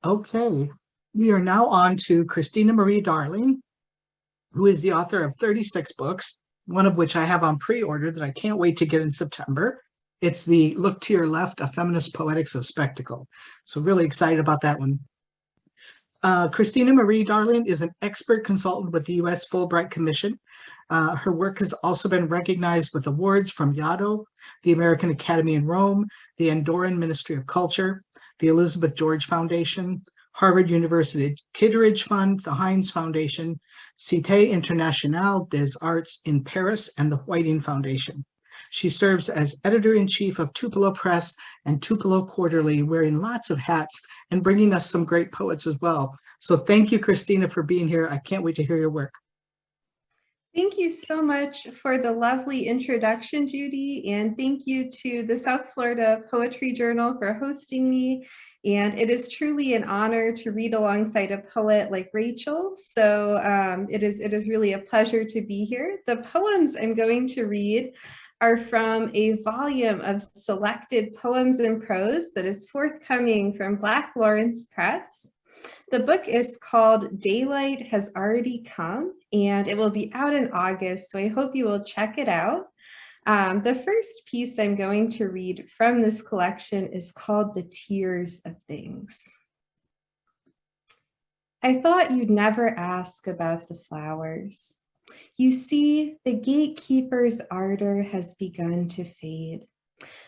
Okay, we are now on to Kristina Marie Darling, who is the author of 36 books, one of which I have on pre-order that I can't wait to get in September. It's the Look to Your Left, A Feminist Poetics of Spectacle. So really excited about that one. Kristina Marie Darling is an expert consultant with the U.S. Fulbright Commission. Her work has also been recognized with awards from YADO, the American Academy in Rome, the Andorran Ministry of Culture, the Elizabeth George Foundation, Harvard University Kitteridge Fund, the Heinz Foundation, Cité Internationale des Arts in Paris, and the Whiting Foundation. She serves as editor-in-chief of Tupelo Press and Tupelo Quarterly, wearing lots of hats and bringing us some great poets as well. So thank you, Kristina, for being here. I can't wait to hear your work. Thank you so much for the lovely introduction, Judy, and thank you to the South Florida Poetry Journal for hosting me. And it is truly an honor to read alongside a poet like Rachel. So it is really a pleasure to be here. The poems I'm going to read are from a volume of selected poems and prose that is forthcoming from Black Lawrence Press. The book is called Daylight Has Already Come, and it will be out in August, so I hope you will check it out. The first piece I'm going to read from this collection is called The Tears of Things. I thought you'd never ask about the flowers. You see, the gatekeeper's ardor has begun to fade.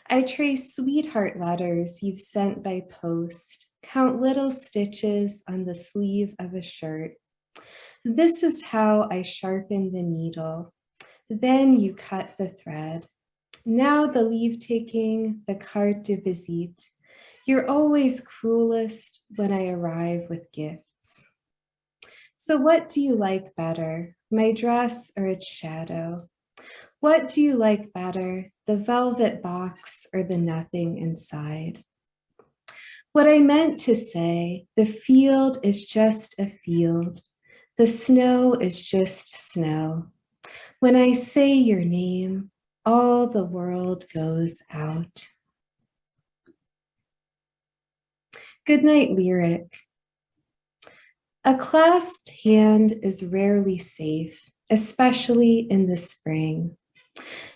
I trace sweetheart letters you've sent by post, count little stitches on the sleeve of a shirt. This is how I sharpen the needle. Then you cut the thread. Now the leave-taking, the carte de visite. You're always cruelest when I arrive with gifts. So what do you like better, my dress or its shadow? What do you like better, the velvet box or the nothing inside? What I meant to say, the field is just a field. The snow is just snow. When I say your name, all the world goes out. Goodnight lyric. A clasped hand is rarely safe, especially in the spring.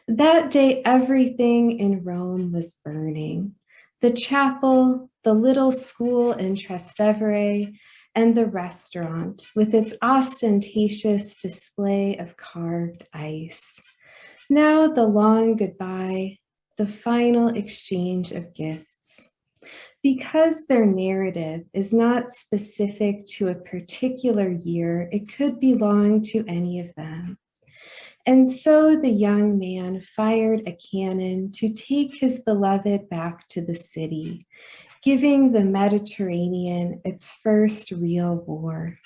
That day, everything in Rome was burning. The chapel, the little school in Trastevere, and the restaurant with its ostentatious display of carved ice. Now the long goodbye, the final exchange of gifts. Because their narrative is not specific to a particular year, it could belong to any of them. And so the young man fired a cannon to take his beloved back to the city, giving the Mediterranean its first real war.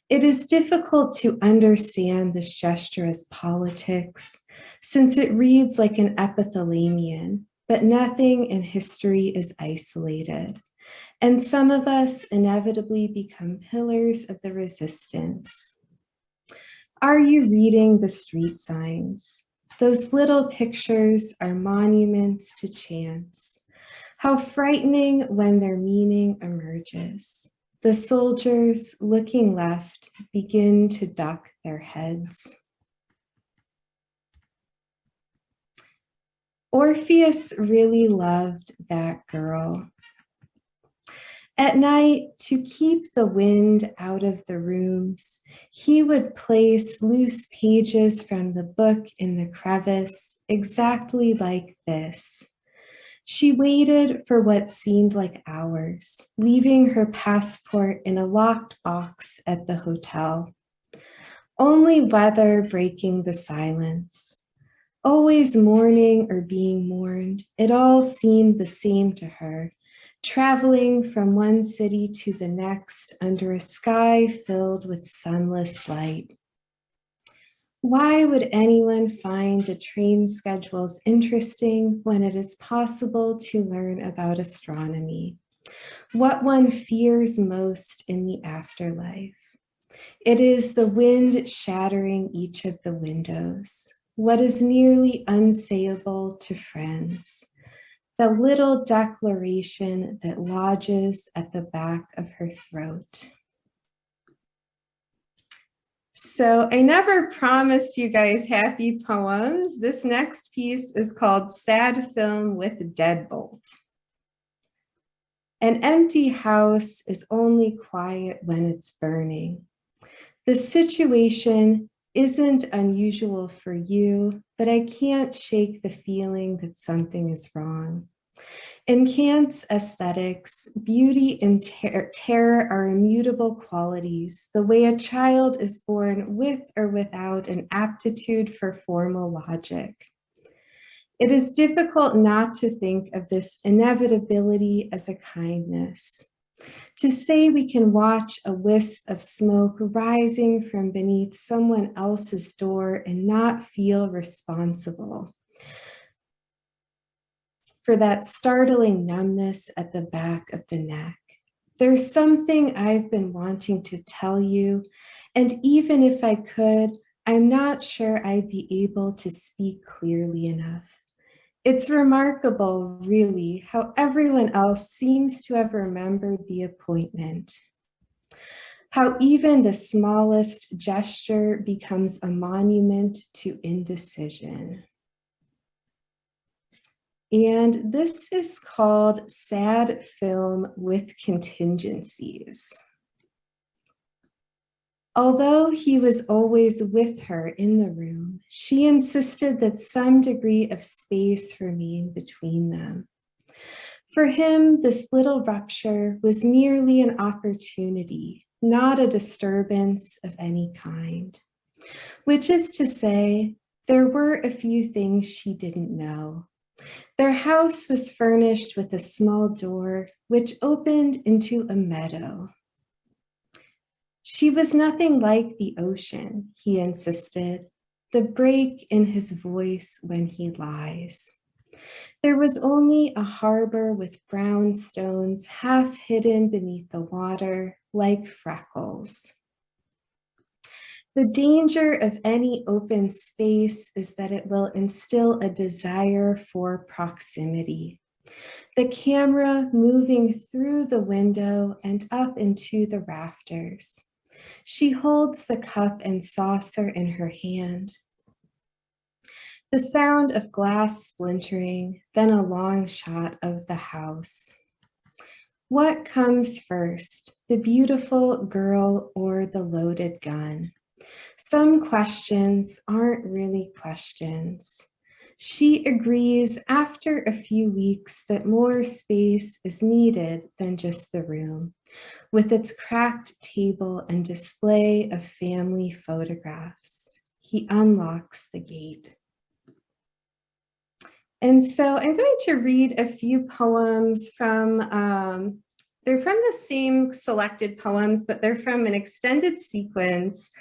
It is difficult to understand this gesture as politics, since it reads like an epithalamion, but nothing in history is isolated. And some of us inevitably become pillars of the resistance. Are you reading the street signs? Those little pictures are monuments to chance. How frightening when their meaning emerges. The soldiers, looking left, begin to duck their heads. Orpheus really loved that girl. At night, to keep the wind out of the rooms, he would place loose pages from the book in the crevice, exactly like this. She waited for what seemed like hours, leaving her passport in a locked box at the hotel. Only weather breaking the silence. Always mourning or being mourned, it all seemed the same to her. Traveling from one city to the next under a sky filled with sunless light. Why would anyone find the train schedules interesting when it is possible to learn about astronomy? What one fears most in the afterlife. It is the wind shattering each of the windows. What is nearly unsayable to friends. the little declaration that lodges at the back of her throat. So I never promised you guys happy poems. This next piece is called Sad Film with Deadbolt. An empty house is only quiet when it's burning. The situation isn't unusual for you, but I can't shake the feeling that something is wrong. In Kant's aesthetics, beauty and terror are immutable qualities, the way a child is born with or without an aptitude for formal logic. It is difficult not to think of this inevitability as a kindness. To say we can watch a wisp of smoke rising from beneath someone else's door and not feel responsible for that startling numbness at the back of the neck. There's something I've been wanting to tell you, and even if I could, I'm not sure I'd be able to speak clearly enough. It's remarkable, really, how everyone else seems to have remembered the appointment. How even the smallest gesture becomes a monument to indecision. And this is called Sad Film with Contingencies. Although he was always with her in the room, she insisted that some degree of space remain between them. For him, this little rupture was merely an opportunity, not a disturbance of any kind. Which is to say, there were a few things she didn't know. Their house was furnished with a small door which opened into a meadow. She was nothing like the ocean, he insisted, the break in his voice when he lies. There was only a harbor with brown stones half hidden beneath the water, like freckles. The danger of any open space is that it will instill a desire for proximity. The camera moving through the window and up into the rafters. She holds the cup and saucer in her hand. The sound of glass splintering, then a long shot of the house. What comes first, the beautiful girl or the loaded gun? Some questions aren't really questions. She agrees after a few weeks that more space is needed than just the room, with its cracked table and display of family photographs. He unlocks the gate. And so I'm going to read a few poems from, they're from the same selected poems, but they're from an extended sequence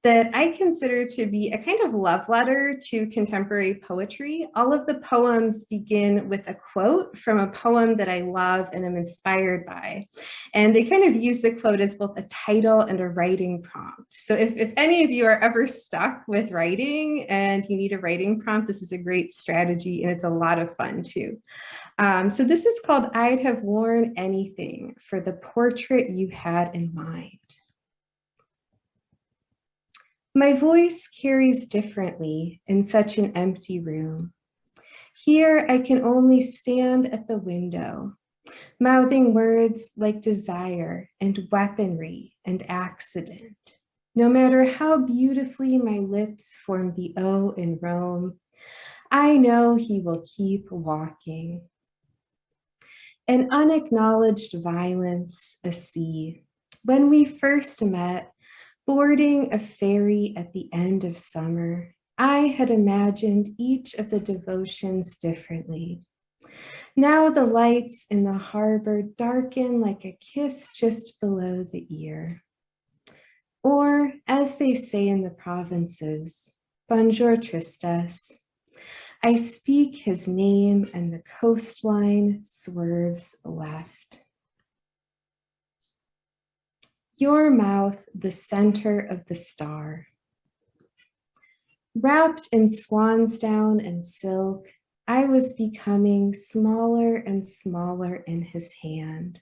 that I consider to be a kind of love letter to contemporary poetry. All of the poems begin with a quote from a poem that I love and am inspired by. And they kind of use the quote as both a title and a writing prompt. So if any of you are ever stuck with writing and you need a writing prompt, this is a great strategy and it's a lot of fun too. So this is called I'd Have Worn Anything for the Portrait You Had in Mind. My voice carries differently in such an empty room. Here I can only stand at the window, mouthing words like desire and weaponry and accident. No matter how beautifully my lips form the O in Rome, I know he will keep walking. An unacknowledged violence, a sea. When we first met, boarding a ferry at the end of summer, I had imagined each of the devotions differently. Now the lights in the harbor darken like a kiss just below the ear. Or, as they say in the provinces, bonjour tristes. I speak his name and the coastline swerves left. Your mouth, the center of the star. Wrapped in swansdown and silk, I was becoming smaller and smaller in his hand.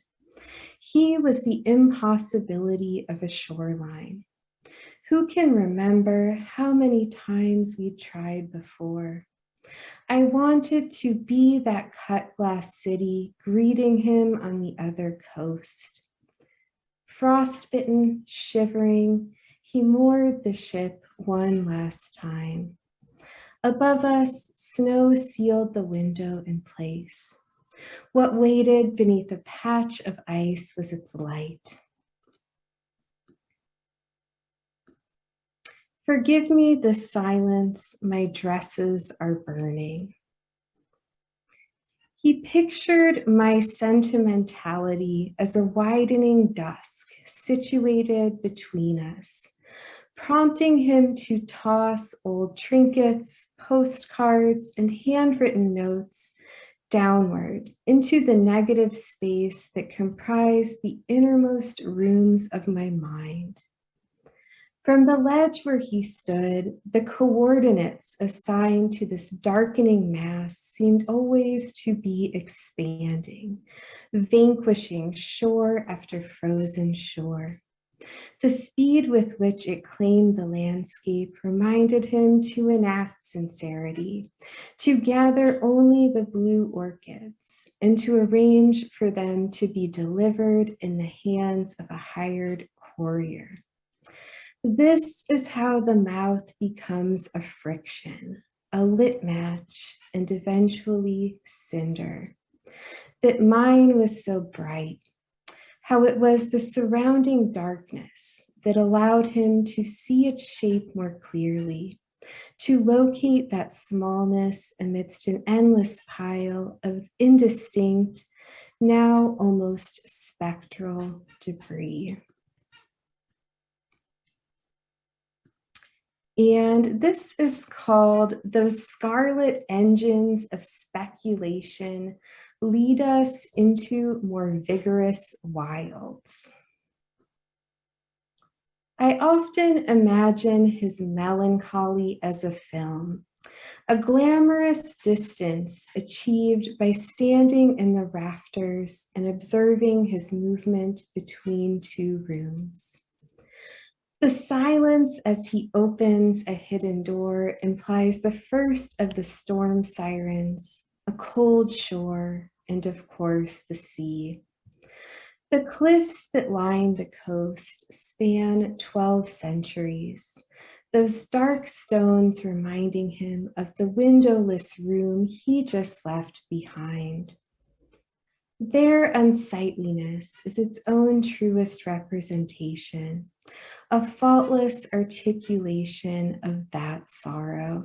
He was the impossibility of a shoreline. Who can remember how many times we tried before? I wanted to be that cut glass city greeting him on the other coast. Frostbitten, shivering, he moored the ship one last time. Above us, snow sealed the window in place. What waited beneath a patch of ice was its light. Forgive me the silence, my dresses are burning. He pictured my sentimentality as a widening dusk situated between us, prompting him to toss old trinkets, postcards, and handwritten notes downward into the negative space that comprised the innermost rooms of my mind. From the ledge where he stood, the coordinates assigned to this darkening mass seemed always to be expanding, vanquishing shore after frozen shore. The speed with which it claimed the landscape reminded him to enact sincerity, to gather only the blue orchids, and to arrange for them to be delivered in the hands of a hired courier. This is how the mouth becomes a friction, a lit match, and eventually cinder. That mine was so bright, how it was the surrounding darkness that allowed him to see its shape more clearly, to locate that smallness amidst an endless pile of indistinct, now almost spectral debris. And this is called Those Scarlet Engines of Speculation Lead Us into More Vigorous Wilds. I often imagine his melancholy as a film, a glamorous distance achieved by standing in the rafters and observing his movement between two rooms. The silence as he opens a hidden door implies the first of the storm sirens, a cold shore, and of course the sea. The cliffs that line the coast span 12 centuries, those dark stones reminding him of the windowless room he just left behind. Their unsightliness is its own truest representation, a faultless articulation of that sorrow,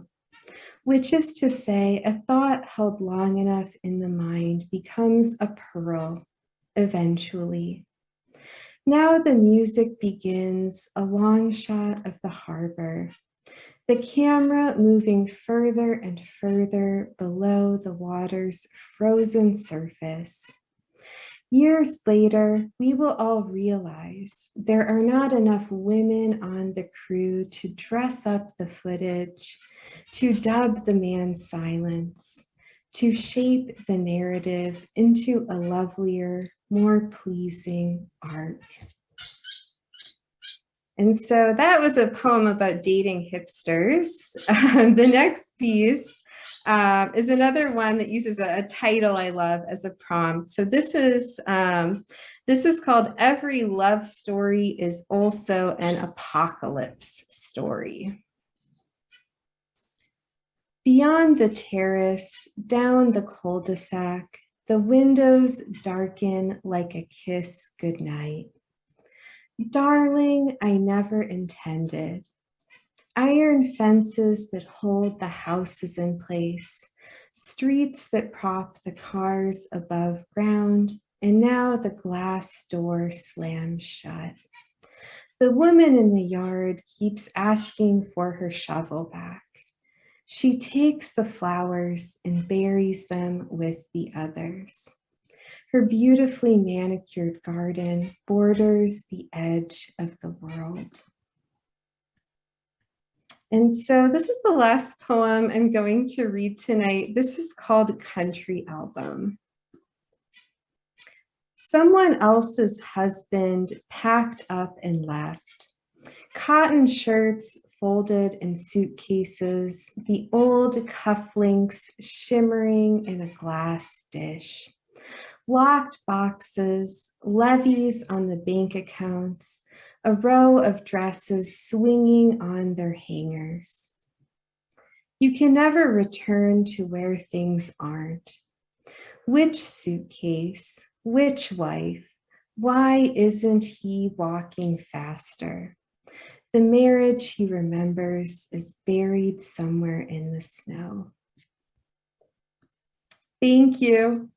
which is to say, a thought held long enough in the mind becomes a pearl, eventually. Now the music begins, a long shot of the harbor, the camera moving further and further below the water's frozen surface. Years later, we will all realize there are not enough women on the crew to dress up the footage, to dub the man's silence, to shape the narrative into a lovelier, more pleasing arc. And so that was a poem about dating hipsters. The next piece is another one that uses a title I love as a prompt. So this is called Every Love Story is Also an Apocalypse Story. Beyond the terrace, down the cul-de-sac, the windows darken like a kiss goodnight. Darling, I never intended. Iron fences that hold the houses in place, streets that prop the cars above ground, and now the glass door slams shut. The woman in the yard keeps asking for her shovel back. She takes the flowers and buries them with the others. Her beautifully manicured garden borders the edge of the world. And so this is the last poem I'm going to read tonight. This is called Country Album. Someone else's husband packed up and left. Cotton shirts folded in suitcases, the old cufflinks shimmering in a glass dish. Locked boxes, levies on the bank accounts, a row of dresses swinging on their hangers. You can never return to where things aren't. Which suitcase? Which wife? Why isn't he walking faster? The marriage he remembers is buried somewhere in the snow. Thank you.